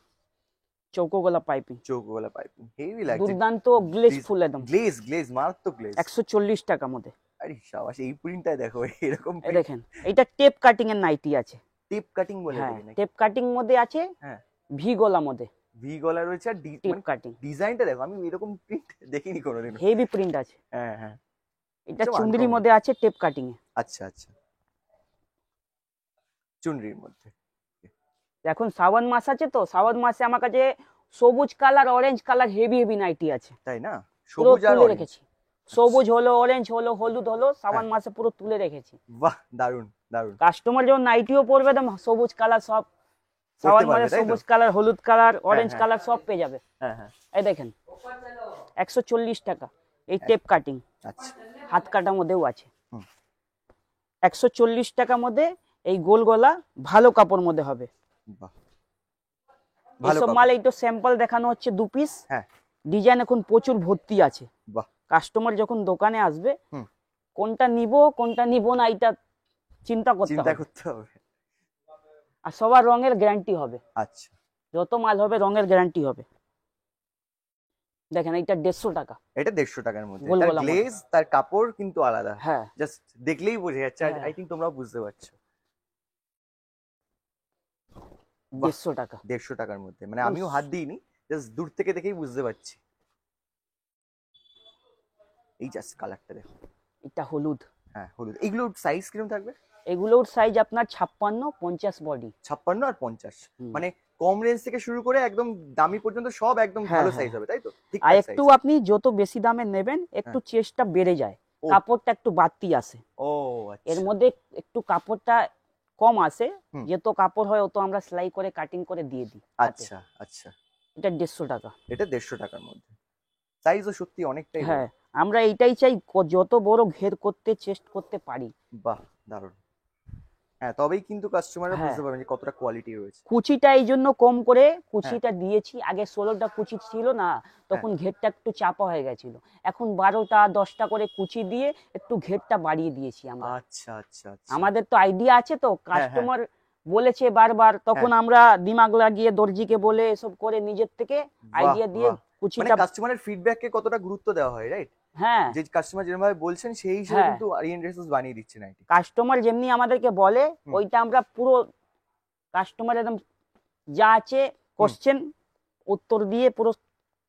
চৌকো গলা পাইপিং, চৌকোগলা পাইপিং হেভি লাগছে। দুর্দান্ত গ্লেজ ফুল একদম। গ্লেজ গ্লেজ মারাত্মক গ্লেজ। 140 টাকা মধ্যে। আরে শাবাশ, এই প্রিন্টটা দেখো, এরকম এই দেখেন এটা টেপ কাটিং এর নাইটি আছে। টিপ কাটিং বলে হ্যাঁ এটাকে নাকি? টেপ কাটিং মধ্যে আছে, হ্যাঁ। ভি গলা মধ্যে ভি গলা রয়েছে আর টেপ কাটিং। ডিজাইনটা দেখো, আমি এরকম প্রিন্ট দেখিনি কোনোদিন। হেভি প্রিন্ট আছে। হ্যাঁ হ্যাঁ। এটা সব চুন্দ্রি uncommon। মধ্যে আছে টেপ কাটিং এ। আচ্ছা আচ্ছা, চুনরির মধ্যে। এখন শ্রাবণ মাস আছে তো, শ্রাবণ মাসে আমার কাছে সবুজ colour, orange colour heavy heavy nighty আছে। তাই না? পুরো সবুজ আর তুলে orange। রেখেছি। সবুজ হলো, অরেঞ্জ হলো, হলুদ হলো, শ্রাবণ মাসে পুরো তুলে রেখেছি। বাহ, দারুন দারুন। কাস্টমার যখন নাইটিও পরবে একদম সবুজ কালার সব, শ্রাবণ পারবে, মাসে তাই তো? সবুজ কালার, হলুদ কালার, অরেঞ্জ হ্যাঁ। কালার সব পেয়ে যাবে। হ্যাঁ হ্যাঁ। এই দেখেন 140 টাকা এই টেপ কাটিং, আচ্ছা। হাত কাটার মধ্যেও আছে। হুম। 140 টাকার মধ্যে এই গোল গলা ভালো কাপড় মধ্যে হবে। বাহ, ভালো এইসব কাপড়। মাল এই তো স্যাম্পল দেখানো হচ্ছে 2 পিস। হ্যাঁ। ডিজাইন এখন প্রচুর ভর্তি আছে। বাহ। কাস্টমার যখন দোকানে আসবে হুম। কোনটা নিব না এটা চিন্তা করতে চিন্তা হবে। করতে হবে। আর সবার রঙের গ্যারান্টি হবে। আচ্ছা। যত মাল হবে রঙের গ্যারান্টি হবে। দেখেন এটা 150 টাকা। এটা 150 টাকার মধ্যে। গোল তার গলা মধ্যে। গ্লেজ, তার কাপড় কিন্তু আলাদা। হ্যাঁ জাস্ট দেখলেই বোঝা যাচ্ছে। হ্যাঁ। আই থিঙ্ক তোমরাও বুঝতে পারছো। 150 টাকা। 150 টাকার মধ্যে, মানে আমিও হাত দিইনি, জাস্ট দূর থেকে দেখেই বুঝতে পারছি। এই জাস্ট কালারটা দেখো। এটা হলুদ। হ্যাঁ হলুদ। এগুলোর সাইজ কিরকম থাকবে? এগুলোর সাইজ আপনার 56, 50 বডি। 56 আর 50, হুম। মানে কম রেঞ্জ থেকে শুরু করে একদম দামি পর্যন্ত সব একদম হ্যাঁ, ভালো হ্যাঁ। সাইজ হবে, তাই তো? ঠিক আর সাইজ। একটু আপনি যত বেশি দামে নেবেন একটু চেষ্টা বেড়ে যায়, ও। কাপড়টা একটু বাড়তি আসে। ও এর আচ্ছা। মধ্যে একটু কাপড়টা কম আসে, হুম। যত কাপড় হয় অত আমরা সেলাই করে কাটিং করে দিয়ে দিই। আচ্ছা আচ্ছা। এটা 150 টাকা। এটা 150 টাকার মধ্যে। সাইজও সত্যি অনেকটাই বড়। হ্যাঁ আমরা এইটাই চাই যত বড় ঘের করতে চেষ্টা করতে পারি। বাহ, দারুণ। হ্যাঁ, তবেই কিন্তু কাস্টমাররা হ্যাঁ। বুঝতে পারবে যে কতটা কোয়ালিটি রয়েছে। কুচিটা এই জন্য কম করে কুচিটা দিয়েছি, আগে 16টা কুচি ছিল না, তখন ঘেরটা একটু চাপা হয়ে গেছিল। এখন 12টা 10টা করে কুচি দিয়ে একটু ঘেরটা বাড়িয়ে দিয়েছি আমরা। আচ্ছা আচ্ছা আচ্ছা। আমাদের তো আইডিয়া আছে তো, কাস্টমার বলেছে বারবার, তখন আমরা দিমাগ লাগিয়ে দর্জিকে বলে এসব করে নিজের থেকে আইডিয়া দিয়ে মানে কুচিটা। কাস্টমারের ফিডব্যাককে কতটা গুরুত্ব দেওয়া হয়, রাইট? হ্যাঁ যে কাস্টমার যেরকম ভাবে বলছেন সেই হিসেবে হ্যাঁ। কিন্তু আরিয়ান ড্রেসেস বানিয়ে দিচ্ছে নাইটি। কাস্টমার যেমনি আমাদেরকে বলে ওইটা আমরা পুরো কাস্টমার একদম যা আছে কোশ্চেন উত্তর দিয়ে পুরো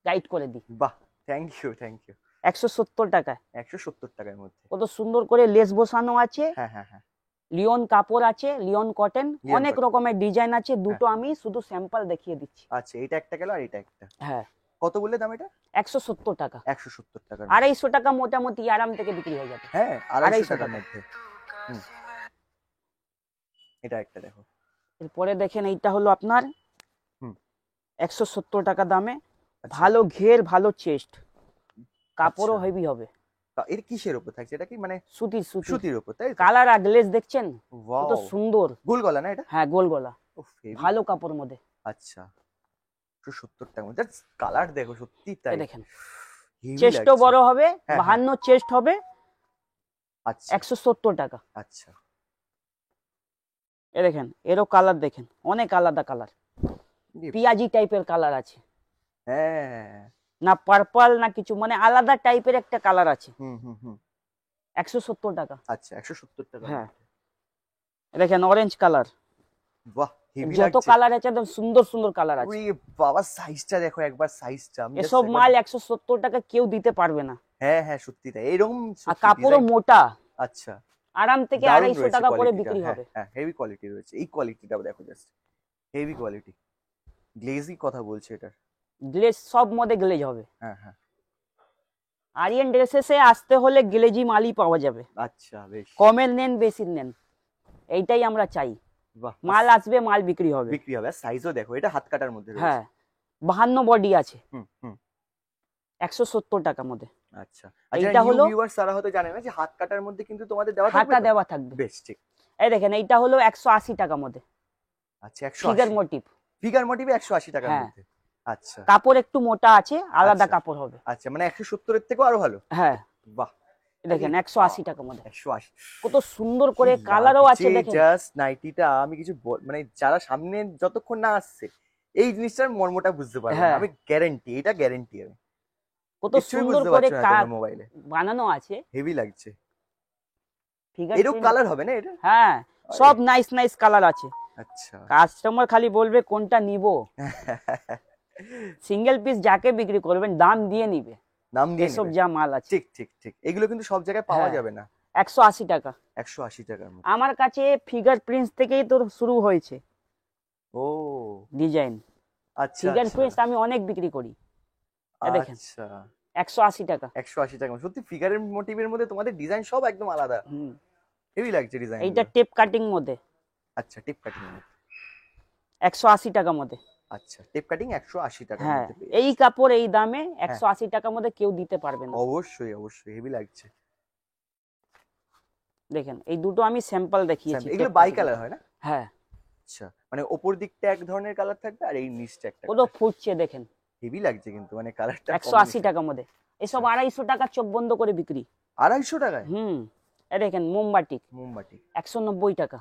গাইড করে দিই। বাহ, থ্যাংক ইউ থ্যাংক ইউ। 170 টাকায় 170 টাকার মধ্যে। কত সুন্দর করে লেস বসানো আছে, হ্যাঁ হ্যাঁ হ্যাঁ। লিওন কাপড় আছে, লিওন কটন, লিওন অনেক cotton। রকমের ডিজাইন আছে। দুটো আমি শুধু স্যাম্পল দেখিয়ে দিচ্ছি। আচ্ছা, এটা একটা গেল আর এটা একটা। হ্যাঁ কত বললে দাম এটা? 170 টাকা। 170 টাকার। 250 টাকা মোটামুটি আরাম থেকে বিক্রি হয়ে যাবে। হ্যাঁ, 250 টাকার মধ্যে। হুম। এটা একটা দেখো। এরপরে দেখেন এইটা হলো আপনার হুম। 170 টাকা দামে, আচ্ছা। ভালো ঘের, ভালো চেস্ট, কাপড়ও আচ্ছা। হেভি হবে। এর কিসের উপর থাকছে? এটা কি মানে সুতির সুতির সুতির উপর, তাই তো? কালার আর গ্লেজ দেখছেন ওয়াও, কত সুন্দর। গোল গলা না এটা? হ্যাঁ গোল গলা, উফ, হেভি। ভালো কাপড় মধ্যে। আচ্ছা, 170 টাকার মধ্যে। কালার দেখো, সত্যি তাই। এই দেখেন হেভি চেস্টও লাগছে। বড় হবে, হ্যাঁ, 52 চেস্ট হবে, আচ্ছা 170 টাকা। আচ্ছা। এ দেখেন এরও কালার দেখেন, অনেক আলাদা কালার, পিয়াজি টাইপের কালার আছে, হ্যাঁ। না পার্পল না কিছু, মানে আলাদা টাইপের একটা কালার আছে। হুম হুম হুম। 170 টাকা। আচ্ছা, 170 টাকা। হ্যাঁ এ দেখেন অরেঞ্জ কালার, বাহ, হেভি যত লাগছে। কালার আছে একদম সুন্দর সুন্দর কালার আছে। ওরে বাবা, সাইজটা দেখো একবার, সাইজটা আমি just এসব একবার- মাল 170 টাকা কেউ দিতে পারবে না। হ্যাঁ হ্যাঁ, সত্যি তাই। এরকম আর কাপড়ও design- মোটা, আচ্ছা। আরাম থেকে দারুণ 250 রয়েছে টাকা করে quality টা। বিক্রি হ্যাঁ, হবে। হ্যাঁ, হেভি কোয়ালিটি রয়েছে। এই কোয়ালিটিটাও দেখো, জাস্ট হেভি কোয়ালিটি। গ্লেজি কথা বলছে এটা। গ্লেজ সব মধ্যে গ্লেজ হবে। হ্যাঁ হ্যাঁ। আরিয়ান ড্রেসেসে আসতে হলে গ্লেজি মালই পাওয়া যাবে। আচ্ছা, বেশ। কমের নেন বেশি নেন, এইটাই আমরা চাই। বাহ, মাল আসবে, মাল বিক্রি হবে। বিক্রি হবে। আর সাইজও দেখো, এটা হাত কাটার মধ্যে রয়েছে। হ্যাঁ 52 বডি আছে, হুম হুম। 170 টাকার মধ্যে। আচ্ছা, আর এইটা যারা নিউ হলো ভিউয়ার্স তারা হয়তো জানে না যে হাত কাটার মধ্যে কিন্তু তোমাদের দেওয়া থাকবে হাতা তো? দেওয়া থাকবে। বেশ, ঠিক। এই দেখেন এইটা হলো 180 টাকার মধ্যে, আচ্ছা, ফিগার 180 মোটিভ। ফিগার মোটিভে 180 টাকার হ্যাঁ, মধ্যে। আচ্ছা কাপড় একটু মোটা আছে, আলাদা আচ্ছা কাপড় হবে। আচ্ছা, মানে 170 এর থেকেও আরো ভালো। হ্যাঁ, বাহ! আরে দেখেন বাহ! 180 টাকার মধ্যে 180 কত সুন্দর কি করে কালারও আছে লাগছে দেখেন। জাস্ট নাইটিটা, আমি কিছু মানে যারা সামনে যতক্ষণ না আসছে এই জিনিসটার মর্মটা বুঝতে পারবে না, হ্যাঁ, আমি গ্যারান্টি, এটা গ্যারান্টি। আমি কত কিছুই সুন্দর বুঝতে করে পারছো না তোমরা মোবাইলে, বানানো আছে, হেভি লাগছে। ফিগার এরকম প্রিন্ট। কালার হবে না এটা? হ্যাঁ, আরে, সব নাইস নাইস কালার আছে। আচ্ছা। কাস্টমার খালি বলবে কোনটা নিব, সিঙ্গেল পিস যাকে বিক্রি করবেন দাম দিয়ে নিবে, নাম দিয়ে এসব নেবে। যা মাল আছে। ঠিক ঠিক ঠিক, এগুলো কিন্তু সব জায়গায় পাওয়া হ্যাঁ, যাবে না। 180 টাকা। 180 টাকার মধ্যে। আমার কাছে ফিগার প্রিন্টস থেকেই তো শুরু হয়েছে ও ডিজাইন। আচ্ছা ফিগার আচ্ছা প্রিন্টস আমি অনেক বিক্রি করি। দেখেন আচ্ছা, 180 টাকা। 180 টাকা সত্যি ফিগারের মোটিভের মধ্যে তোমাদের ডিজাইন সব একদম আলাদা, হুম, হেভি লাগছে ডিজাইন এইটা গুলো। টেপ কাটিং মধ্যে আচ্ছা, টিপ কাটিং। 180 টাকার মধ্যে। আচ্ছা, টেপ কাটিং 180 টাকার হ্যাঁ, মধ্যে পেয়ে এই যাচ্ছি। কাপড় এই দামে হ্যাঁ, 180 টাকার মধ্যে কেউ দিতে পারবে না। অবশ্যই অবশ্যই হেভি লাগছে। দেখেন এই দুটো আমি স্যাম্পল দেখিয়েছি। এগুলো tape বাই cutting কালার এর। হয় না? হ্যাঁ, আচ্ছা, মানে ওপর দিকটা এক ধরনের কালার থাকবে আর এই নিচটা একটা কত ফুটছে দেখেন। হেভি লাগছে কিন্তু, মানে কালারটা 180 টাকার মধ্যে এসব 250 টাকা চোখ বন্ধ করে বিক্রি। 250 টাকায় হুম, এ দেখেন মোমবাতি মোমবাতি 190 টাকা।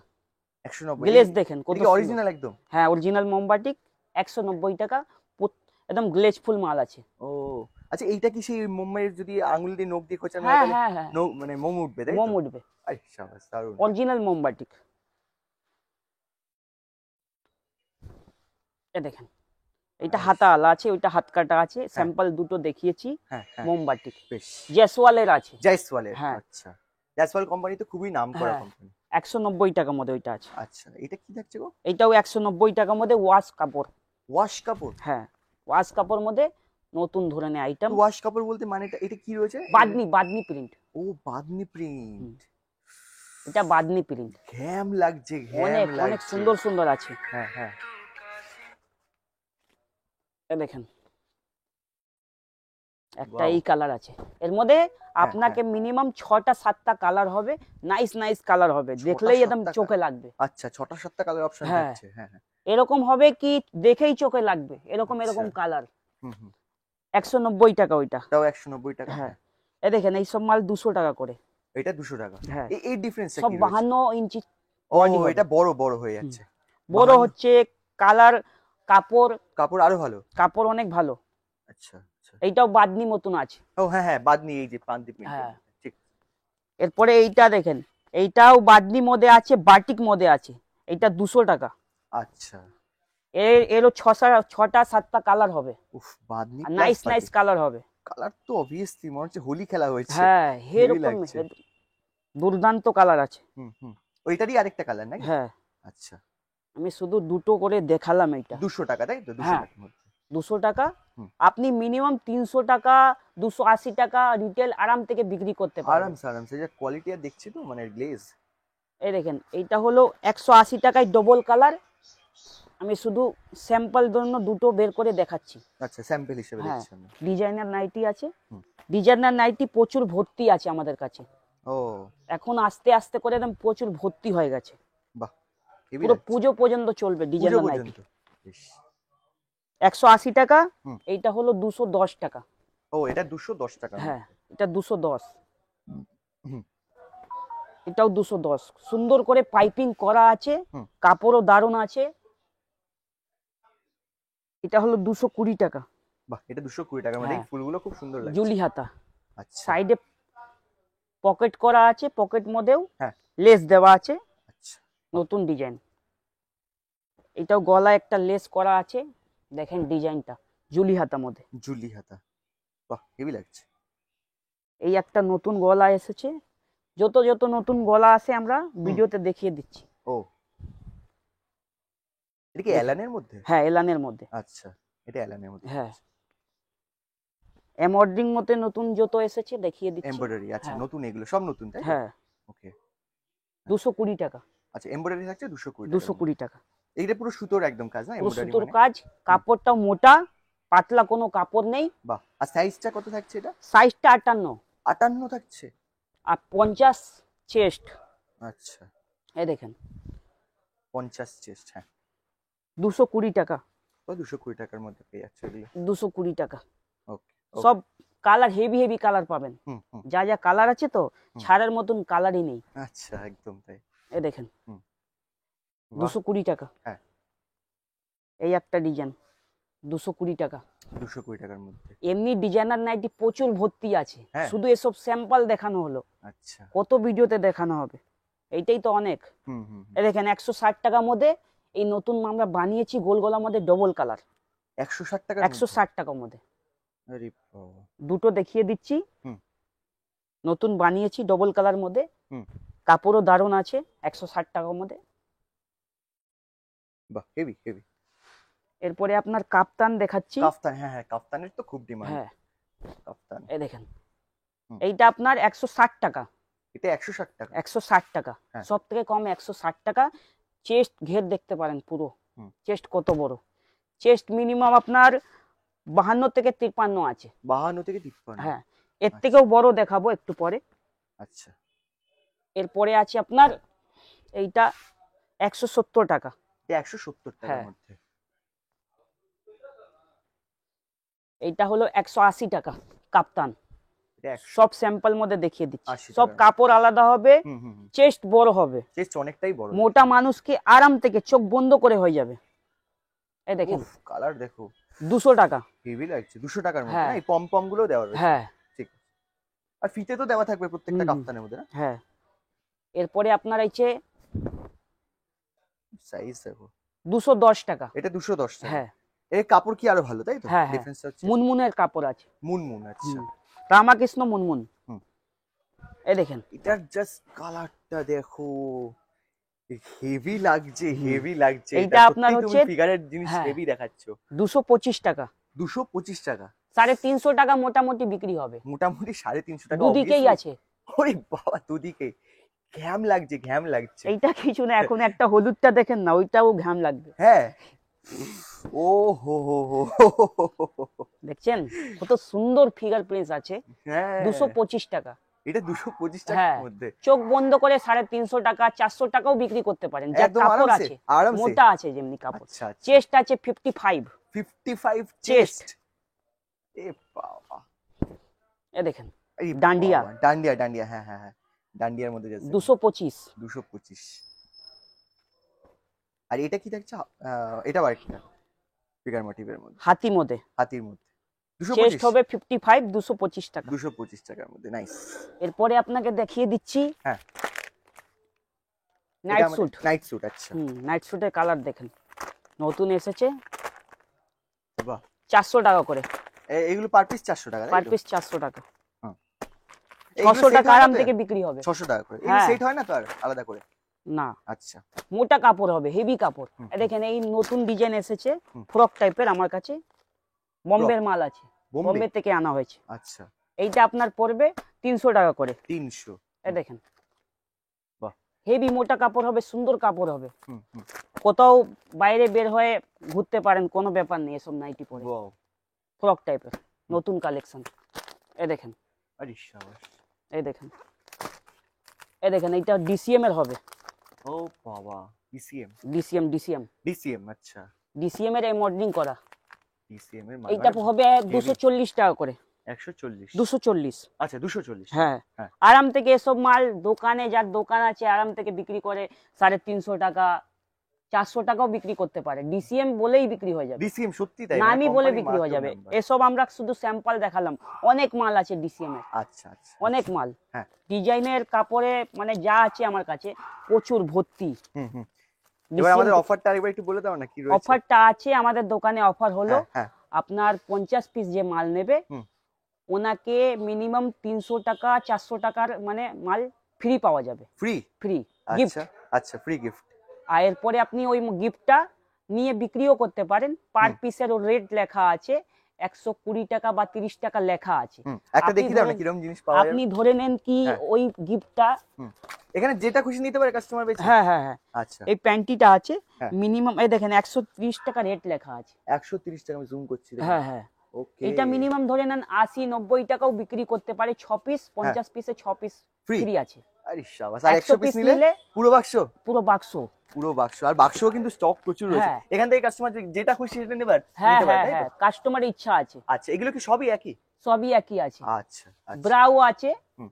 190। গ্লেজ দেখেন কত এটা কি সুন্দর। অরিজিনাল একদম? হ্যাঁ, অরিজিনাল মোমবাতি 190 টাকা। একদম গ্লেজ ফুল মাল আছে। ও আচ্ছা, এইটা কি সেই মোমের যদি আঙুল দিয়ে নখ দিয়ে খোঁচানো হয় হ্যাঁ তাহলে হ্যাঁ হ্যাঁ, মানে মোম উঠবে তাই মোম তো? উঠবে। আরে শাবাশ, দারুণ। অরিজিনাল মোমবাতি। এ দেখেন এটা আরে, হাতা আলা আছে, ওইটা হাত কাটা আছে, হ্যাঁ স্যাম্পল দুটো দেখিয়েছি। হ্যাঁ হ্যাঁ, মোমবাতি বেশ। জেসওয়ালের আছে। জয়সওয়ালের, হ্যাঁ আচ্ছা। জয়সওয়াল কোম্পানি তো খুবই নাম করা হ্যাঁ, কোম্পানি। 190 টাকার মধ্যে ওইটা আছে। আচ্ছা, এটা কি থাকছে গো? এটাও 190 টাকার মধ্যে ওয়াশ কাপড়। ওয়াশ কাপড়? হ্যাঁ, ওয়াশ কাপড় মধ্যে নতুন ধরনের আইটেম। ওয়াশ কাপড় বলতে মানে এটা কি রয়েছে? বাদনি বাদনি প্রিন্ট। ও বাদনি প্রিন্ট। এটা বাদনি প্রিন্ট। ঘ্যাম লাগছে, ঘ্যাম অনেক অনেক লাগছে। সুন্দর সুন্দর আছে। হ্যাঁ হ্যাঁ, এ দেখেন একটা ওয়াও। এই কালার আছে এর মধ্যে। হ্যাঁ, আপনাকে মিনিমাম 6টা 7টা কালার হবে, নাইস নাইস কালার হবে, দেখলেই একদম 6টা 7টা চোখে লাগবে। আচ্ছা, 6টা 7টা কালার অপশন হ্যাঁ, থাকছে। হ্যাঁ হ্যাঁ, এরকম হবে কি দেখেই চোখে লাগবে, এরকম এরকম আচ্ছা। কালার। হুম হুম, 190 টাকা ওইটা। তাও 190 টাকা। হ্যাঁ, হ্যাঁ, এ দেখেন এই সব মাল 200 টাকা করে। এটা 200 টাকা। হ্যাঁ, এই ডিফারেন্সটা সব কি রয়েছে? 52 ইঞ্চি ও বডি হবে। এটা বড় বড় হয়ে যাচ্ছে। বড় 52 হচ্ছে কালার, কাপড় কাপড় আরো ভালো। কাপড় অনেক ভালো। আচ্ছা আচ্ছা, এইটাও বাদনি মতন আছে। ও হ্যাঁ হ্যাঁ, বাদনি, এই যে পান্তি প্রিন্ট। হ্যাঁ, ঠিক। এরপরে এইটা দেখেন, এইটাও বাদনি মধ্যে আছে, বাটিক মধ্যে আছে। এইটা 200 টাকা। আচ্ছা, এরও 6টা 7টা কালার হবে, উফ, বাদনি আর plus nice nice batik. Colour হবে। কালার তো অবভিয়াসলি মনে হচ্ছে হোলি খেলা হয়েছে। হ্যাঁ, হেভি এরকম লাগছে। দুর্দান্ত কালার আছে। হুম হুম, ওইটারই আরেকটা কালার নাকি? হ্যাঁ, আচ্ছা, আমি শুধু দুটো করে দেখালাম। এইটা 200 টাকা তাই তো? 200 হ্যাঁ, টাকার মধ্যে। 200 টাকা। হুম, আপনি মিনিমাম 300 টাকা 280 টাকা রিটেল আরাম থেকে বিক্রি করতে পারবেন। আরামসে আরামসে, যে কোয়ালিটি আর দেখছি তো, মানে গ্লেজ। এই দেখেন এইটা হলো 180 টাকায় ডবল কালার। আমি শুধু স্যাম্পল জন্য দুটো বের করে দেখাচ্ছি। আচ্ছা, স্যাম্পল হিসেবে হ্যাঁ, দেখছি আমরা। ডিজাইনার নাইটি আছে। হুম, ডিজাইনার নাইটি প্রচুর ভর্তি আছে আমাদের কাছে। ও এখন আস্তে আস্তে করে একদম প্রচুর ভর্তি হয়ে গেছে। বাহ, হেভি পুরো লাগছে। পুজো পর্যন্ত চলবে পুজো ডিজাইনার নাইটি। পর্যন্ত। বেশ। 180 টাকা। হুম, এইটা হলো 210 টাকা। ও এটা 210 টাকার হ্যাঁ, মধ্যে। এটা 210। হুম এটাও 210। সুন্দর করে পাইপিং করা আছে, হুম, কাপড়ও দারুণ আছে। এটা হলো 220 টাকা। বাহ, এটা 220 টাকার মধ্যে। হ্যাঁ, এই ফুলগুলো খুব সুন্দর লাগছে। জুলি হাতা, আচ্ছা সাইডে পকেট করা আছে, পকেট মধ্যেও হ্যাঁ, লেস দেওয়া আছে, আচ্ছা, নতুন ডিজাইন। এটাও গলায় একটা লেস করা আছে, দেখেন ডিজাইনটা জুলি হাতা মধ্যে। জুলি হাতা, বাহ হেভি লাগছে। এই একটা নতুন গলা এসেছে। যত যত নতুন গলা আসে আমরা হুম, ভিডিওতে দেখিয়ে দিচ্ছি। ও এটা কি দেখেন। এলানের মধ্যে? হ্যাঁ, এলানের মধ্যে। আচ্ছা, এটা এলানের মধ্যে। হ্যাঁ, এমব্রয়ডারিং মতে নতুন যত এসেছে দেখিয়ে দিচ্ছি। এমব্রয়ডারি, আচ্ছা হ্যাঁ নতুন, এগুলো সব নতুন তাই তো? হ্যাঁ, ওকে। 220 টাকা। আচ্ছা, এমব্রয়ডারি থাকছে 220 টাকা। 220 টাকা। এইটা পুরো সুতোর একদম কাজ না পুরো এমব্রয়ডারি সুতোর মানে? কাজ, কাপড়টাও মোটা, পাতলা কোনো কাপড় নেই। বাহ, আর সাইজটা কত থাকছে এটা? সাইজটা 58, 58 থাকছে। আর 50 চেস্ট। আচ্ছা, এই দেখেন 50 চেস্ট, হ্যাঁ। 220 টাকা। তো 220 টাকার মধ্যে পেয়ে যাচ্ছে এগুলো। 220 টাকা। ওকে। সব কালার হেভি হেভি কালার পাবেন। হুম হুম। যা যা কালার আছে তো ছাড়ের মতন কালারই নেই। আচ্ছা, একদম তাই। এই দেখেন হুম। 220 টাকা। হ্যাঁ। এই একটা ডিজাইন 220 টাকা। 220 টাকার মধ্যে। এমনি ডিজাইনার নাইটি প্রচুর ভর্তি আছে, হ্যাঁ। শুধু এসব স্যাম্পল দেখানো হলো। আচ্ছা। কত ভিডিওতে দেখানো হবে, এইটাই তো অনেক। হুম হুম। এই দেখেন 160 টাকার মধ্যে এই নতুন আমরা বানিয়েছি গোল গলার মধ্যে ডবল কালার। 160 টাকা? 160 টাকার মধ্যে। আরে বাবা। দুটো দেখিয়ে দিচ্ছি। হুম। নতুন বানিয়েছি ডবল কালার মধ্যে। হুম। কাপড়ও দারুণ আছে। 160 টাকার মধ্যে। বাহ, হেভি হেভি। এরপরে আপনার কাপ্তান দেখাচ্ছি। কাফতান, হ্যাঁ হ্যাঁ, কাফতানের তো খুব ডিমান্ড। হ্যাঁ, কাফতান। এই দেখেন হুম। এইটা আপনার 160 টাকা। এটা 160 টাকা? 160 টাকা, হ্যাঁ। সব থেকে কম 160 টাকা। চেস্ট ঘের দেখতে পারেন পুরো। হুম। চেস্ট কত বড়। চেস্ট মিনিমাম আপনার 52 থেকে 53 আছে। 52 থেকে 53? হ্যাঁ, এর থেকেও বড় দেখাবো একটু পরে। আচ্ছা। এরপরে আছে আপনার এইটা 170 টাকা। এটা 170 টাকার হ্যাঁ। মধ্যে। এইটা হলো 180 টাকা কাপ্তান। এটা 100। সব স্যাম্পল মধ্যে দেখিয়ে দিচ্ছি। 80 সব টাকা। কাপড় আলাদা হবে, হুম হুম হুম। চেস্ট বড় হবে, চেস্ট অনেকটাই বড়। মোটা মানুষকে আরাম থেকে চোখ বন্ধ করে হয়ে যাবে। এই দেখেন কালার দেখো। 200 টাকা। হেভি লাগছে। 200 টাকার মধ্যে হ্যাঁ। না? এই পম পম গুলো দেওয়া রয়েছে। হ্যাঁ। ঠিক। আর ফিতে তো দেওয়া থাকবে প্রত্যেকটা হুম, কাফতানের মধ্যে না? হ্যাঁ। এরপরে আপনার আছে সাইজ দেখো। 210 টাকা। এটা 210 টাকা? হ্যাঁ। এর কাপড় কি আরো ভালো, তাই তো? হ্যাঁ, হ্যাঁ। ডিফারেন্সটা হচ্ছে মুনমুনের কাপড় আছে। মুনমুন। আচ্ছা। রামাকৃষ্ণ মুনমুন। হুম। এই দেখেন এটার জাস্ট কালারটা দেখো, হেভি লাগছে, হুম। হেভি লাগছে। এইটা এটা আপনার সত্যি তুমি হচ্ছে- ফিগারের জিনিস হ্যাঁ। হেভি দেখাচ্ছ। 225 টাকা। 225 টাকা? 350 টাকা মোটামুটি বিক্রি হবে। মোটামুটি 350 টাকা। দুদিকেই obviously। আছে। ওরে বাবা, দুদিকে ঘ্যাম লাগছে, ঘ্যাম লাগছে। এইটা কিছু না, এখন একটা হলুদটা দেখেন না, ওইটাও ঘাম লাগবে। হ্যাঁ। ও হো হো হো। দেখছেন কত সুন্দর ফিগার প্রিন্টস আছে। হ্যাঁ। 225 টাকা। এটা 225 হ্যাঁ, টাকার মধ্যে? চোখ বন্ধ করে 350 টাকা 400 টাকাও বিক্রি করতে পারেন। যা একদম কাপড় আরামসে, আছে, আরামসে। মোটা আছে যেমনি কাপড়। আচ্ছা আচ্ছা। চেস্ট আছে 55। 55 চেস্ট। চেস্ট? এ বাবা। এ দেখেন এই ডান্ডিয়া। বাবা, ডান্ডিয়া, ডান্ডিয়া, হ্যাঁ হ্যাঁ হ্যাঁ, ডান্ডিয়ার মধ্যে যাচ্ছে। 225। 225। আর এটা কি দেখছো? এটা আরেকটা ফিগার মোটিভের মধ্যে, হাতি মধ্যে। হাতির মধ্যে। চেস্ট 225? হবে 55, 225 টাকা। 225 টাকার মধ্যে। নাইস। এরপরে আপনাকে দেখিয়ে দিচ্ছি হ্যাঁ। Night sweet. নাইট স্যুট, আচ্ছা। নাইট স্যুটের কালার দেখেন, নতুন এসেছে। বাহ। 400 টাকা করে এগুলো পার পিস 400 টাকা? পার পিস 400 টাকা। হ্যাঁ। 600 টাকা আরাম থেকে বিক্রি হবে। 600 টাকা করে? এগুলো হ্যাঁ। সেট হয় না তো আর আলাদা করে? না, আচ্ছা। মোটা কাপড় হবে, হেভি কাপড়। হুম। দেখেন এই নতুন ডিজাইন এসেছে, হুম। ফ্রক টাইপের, আমার কাছে বোম্বের মাল আছে, বোম্বে? বোম্বে থেকে আনা হয়েছে। আচ্ছা। এইটা আপনার পড়বে 300 টাকা করে। 300? এই দেখেন বাহ। হেভি মোটা কাপড় হবে, সুন্দর কাপড় হবে। হুম হুম। কোথাও বাইরে বের হয়ে ঘুরতে পারেন, কোনো ব্যাপার নেই এসব নাইটি পরে। ওয়াও। ফ্রক টাইপের নতুন কালেকশন। এই দেখেন, আরে শাবাশ। এই দেখেন, এই দেখেন এইটা ডিসিএম এর হবে। ও বাবা, ডিসিএম? ডিসিএম, ডিসিএম, ডিসিএম, আচ্ছা। ডিসিএম এর মডেলিং করা। ডিসিএম এর এইটা হবে 240 টাকা করে। 140? 240। আচ্ছা, 240। হ্যাঁ। হ্যাঁ। আরাম থেকে এসব মাল দোকানে, যার দোকান আছে আরাম থেকে বিক্রি করে 350 টাকা 400 টাকাও বিক্রি করতে পারে। ডিসিএম বলেই বিক্রি হয়ে যাবে, ডিসিএম সত্যি তাই? নামি বলে কোম্পানি বিক্রি হয়ে মারাত্মক যাবে। নাম্বার। এসব আমরা শুধু স্যাম্পল দেখালাম, অনেক মাল আছে ডিসিএম এর, আচ্ছা আচ্ছা। অনেক মাল। হ্যাঁ। ডিজাইনের কাপড়ে মানে যা আছে আমার কাছে প্রচুর ভর্তি। হুম হুম। এবার আমাদের অফারটা আরেকবার একটু বলে দাও না, কি রয়েছে? অফারটা আছে আমাদের দোকানে, অফার হলো হ্যাঁ। আপনার 50 পিস যে মাল নেবে হুম। ওনাকে মিনিমাম 300 টাকা 400 টাকার মানে মাল ফ্রি পাওয়া যাবে। ফ্রি? Free gift. আচ্ছা আচ্ছা, ফ্রি গিফট। আর এরপরে আপনি ওই গিফটটা নিয়ে বিক্রিও করতে পারেন। পার পিসের রেট লেখা আছে 120 টাকা বা 30 টাকা লেখা আছে। একটা দেখি দাও না কিরকম জিনিস পাওয়া যাবে। আপনি ধরে নেন কি হ্যাঁ। ওই গিফটটা হুম। এখানে যেটা খুশি নিতে পারে কাস্টমার বেশি? হ্যাঁ হ্যাঁ হ্যাঁ, আচ্ছা, এই প্যান্টিটা আছে হ্যাঁ। মিনিমাম, এই দেখেন 130 টাকা রেট লেখা আছে। 130 টাকা আমি জুম করছি দেখুন। হ্যাঁ হ্যাঁ, ওকে। এটা মিনিমাম ধরে নেন 80-90 টাকাও বিক্রি করতে পারে। 6 পিস, 50 পিসে 6 পিস ফ্রি? ফ্রি আছে। আরে শাবাশ। আর 100 100 পিস পিস নিলে নিলে পুরো বাক্স? পুরো বাক্স। পুরো বাক্স। আর বাক্সও কিন্তু স্টক প্রচুর রয়েছে। হ্যাঁ এখান থেকে কাস্টমার যেটা খুশি সেটা হ্যাঁ নিতে পারে, হ্যাঁ তাই তো? হ্যাঁ, কাস্টমারের ইচ্ছা আছে। আচ্ছা, এগুলো কি সবই একই? সবই একই আছে। আচ্ছা, আচ্ছা। ব্রাও আছে, হুম।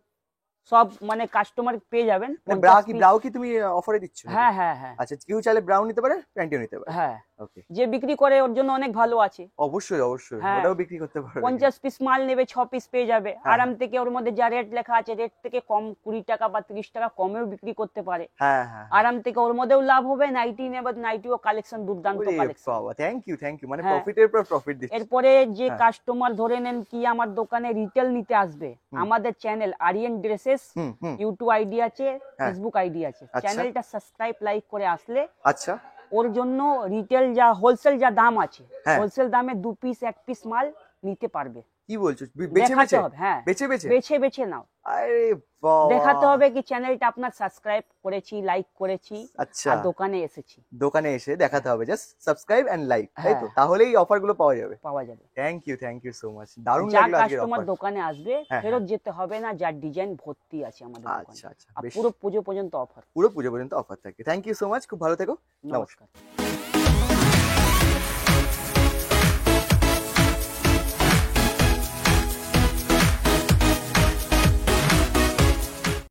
সব মানে কাস্টমার পেয়ে যাবেন। মানে 50 piece। ব্রাও কি তুমি অফারে দিচ্ছ নাকি? হ্যাঁ হ্যাঁ হ্যাঁ আচ্ছা, কেউ চাইলে ব্রাউ নিতে পারে, প্যান্টিও নিতে পারে। হ্যাঁ, ওকে। যে বিক্রি করে ওর জন্য অনেক ভালো আছে। অবশ্যই, অবশ্যই। হ্যাঁ। ওটাও বিক্রি করতে পারবে। 50 পিস মাল নেবে, 6 পিস পেয়ে যাবে হ্যাঁ, আরাম থেকে। ওর মধ্যে যা রেট লেখা আছে রেট থেকে কম 20 টাকা বা 30 টাকা কমেও বিক্রি করতে পারে হ্যাঁ, হ্যাঁ। আরাম থেকে। ওর মধ্যেও লাভ হবে। নাইটি নেবে, নাইটিও কালেকশন দুর্দান্ত ওরে কালেকশন। বাবা, থ্যাংক ইউ, থ্যাংক ইউ। মানে হ্যাঁ। প্রফিটের পর প্রফিট দিচ্ছ। এরপরে যে হ্যাঁ। কাস্টমার ধরে নেন কি আমার দোকানে রিটেল নিতে আসবে, আমাদের চ্যানেল আরিয়ান ড্রেসেস হুম, হুম। ইউটিউব আইডি আছে, হ্যাঁ। ফেসবুক আইডি আছে। আচ্ছা। চ্যানেলটা সাবস্ক্রাইব লাইক করে আসলে আচ্ছা, ওর জন্য রিটেল যা হোলসেল যা দাম আছে, হ্যাঁ। হোলসেল দামে 2 পিস 1 পিস মাল নিতে পারবে। কি বলছো? বেচে দেখাতে বেচে? হবে, হ্যাঁ বেচে বেচে? বেছে বেছে নাও। আরে বাবা। দেখাতে হবে কি চ্যানেলটা আপনার সাবস্ক্রাইব করেছি, লাইক করেছি, আচ্ছা। আর দোকানে এসেছি। দোকানে এসে দেখাতে হবে, জাস্ট সাবস্ক্রাইব এন্ড লাইক, তাই তো? হ্যাঁ। তাহলেই অফার গুলো পাওয়া যাবে। পাওয়া যাবে। Thank you so much. দারুণ যা লাগলো আজকের কাস্টমার অফার। দোকানে আসবে হ্যাঁ, ফেরত যেতে হবে না, যার ডিজাইন ভর্তি আছে আমাদের দোকানে। আচ্ছা, আচ্ছা। আর বেশ। পুরো পুজো পর্যন্ত অফার। পুরো পুজো পর্যন্ত অফার থাকে। Thank you so much. খুব ভালো থেকো। নমস্কার। নমস্কার।